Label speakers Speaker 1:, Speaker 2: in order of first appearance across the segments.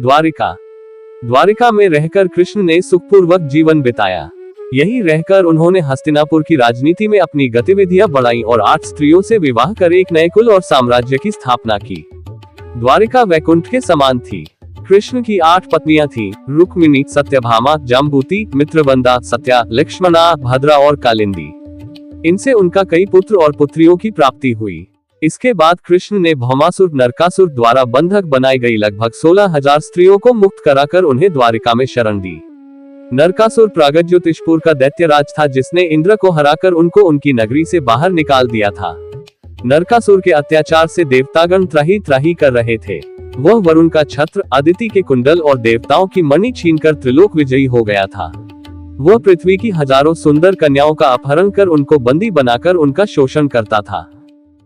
Speaker 1: द्वारिका। द्वारिका में रहकर कृष्ण ने सुखपूर्वक जीवन बिताया। यही रहकर उन्होंने हस्तिनापुर की राजनीति में अपनी गतिविधियां बढ़ाई और 8 स्त्रियों से विवाह कर एक नए कुल और साम्राज्य की स्थापना की। द्वारिका वैकुंठ के समान थी। कृष्ण की 8 पत्नियां थीं, रुक्मिणी, सत्यभामा, जाम्बूति, मित्रवंदा, सत्या, लक्ष्मणा, भद्रा और कालिंदी। इनसे उनका कई पुत्र और पुत्रियों की प्राप्ति हुई। इसके बाद कृष्ण ने भौमासुर नरकासुर द्वारा बंधक बनाई गई लगभग 16,000 स्त्रियों को मुक्त कराकर उन्हें द्वारिका में शरण दी। नरकासुर प्रागज्योतिषपुर का दैत्यराज था जिसने इंद्र को हराकर उनको उनकी नगरी से बाहर निकाल दिया था। नरकासुर के अत्याचार से देवतागण त्राही त्राही कर रहे थे। वह वरुण का छत्र, अदिति के कुंडल और देवताओं की मणि छीनकर त्रिलोक विजयी हो गया था। वह पृथ्वी की हजारों सुंदर कन्याओं का अपहरण कर उनको बंदी बनाकर उनका शोषण करता था।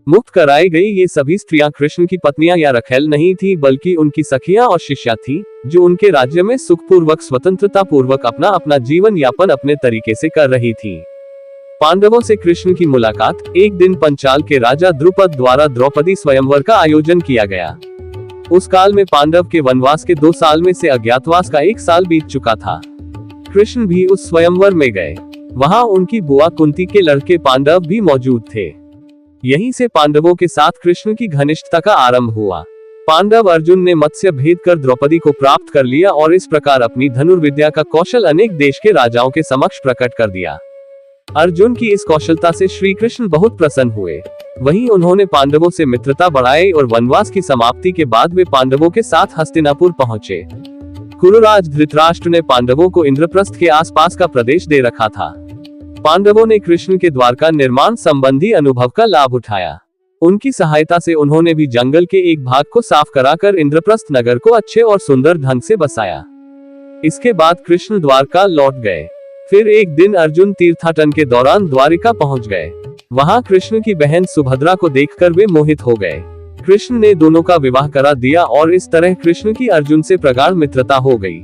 Speaker 1: मुक्त कराई गई ये सभी स्त्रियां कृष्ण की पत्नियां या रखेल नहीं थी, बल्कि उनकी सखियां और शिष्या थी, जो उनके राज्य में सुखपूर्वक स्वतंत्रता पूर्वक अपना अपना जीवन यापन अपने तरीके से कर रही थी। पांडवों से कृष्ण की मुलाकात। एक दिन पंचाल के राजा द्रुपद द्वारा द्रौपदी स्वयंवर का आयोजन किया गया। उस काल में पांडव के वनवास के 2 साल में से अज्ञातवास का 1 साल बीत चुका था। कृष्ण भी उस स्वयंवर में गए। वहां उनकी बुआ कुंती के लड़के पांडव भी मौजूद थे। यहीं से पांडवों के साथ कृष्ण की घनिष्ठता का आरंभ हुआ। पांडव अर्जुन ने मत्स्य भेद कर द्रौपदी को प्राप्त कर लिया और इस प्रकार अपनी धनुर्विद्या का कौशल अनेक देश के राजाओं के समक्ष प्रकट कर दिया। अर्जुन की इस कौशलता से श्री कृष्ण बहुत प्रसन्न हुए। वहीं उन्होंने पांडवों से मित्रता बढ़ाई और वनवास की समाप्ति के बाद वे पांडवों के साथ हस्तिनापुर पहुंचे। कुरुराज धृतराष्ट्र ने पांडवों को इंद्रप्रस्थ के आसपास का प्रदेश दे रखा था। पांडवों ने कृष्ण के द्वारका निर्माण संबंधी अनुभव का लाभ उठाया। उनकी सहायता से उन्होंने भी जंगल के एक भाग को साफ कराकर इंद्रप्रस्थ नगर को अच्छे और सुंदर ढंग से बसाया। इसके बाद कृष्ण द्वारका लौट गए। फिर एक दिन अर्जुन तीर्थाटन के दौरान द्वारिका पहुंच गए। वहां कृष्ण की बहन सुभद्रा को देखकर वे मोहित हो गए। कृष्ण ने दोनों का विवाह करा दिया और इस तरह कृष्ण की अर्जुन से प्रगाढ़ मित्रता हो गई।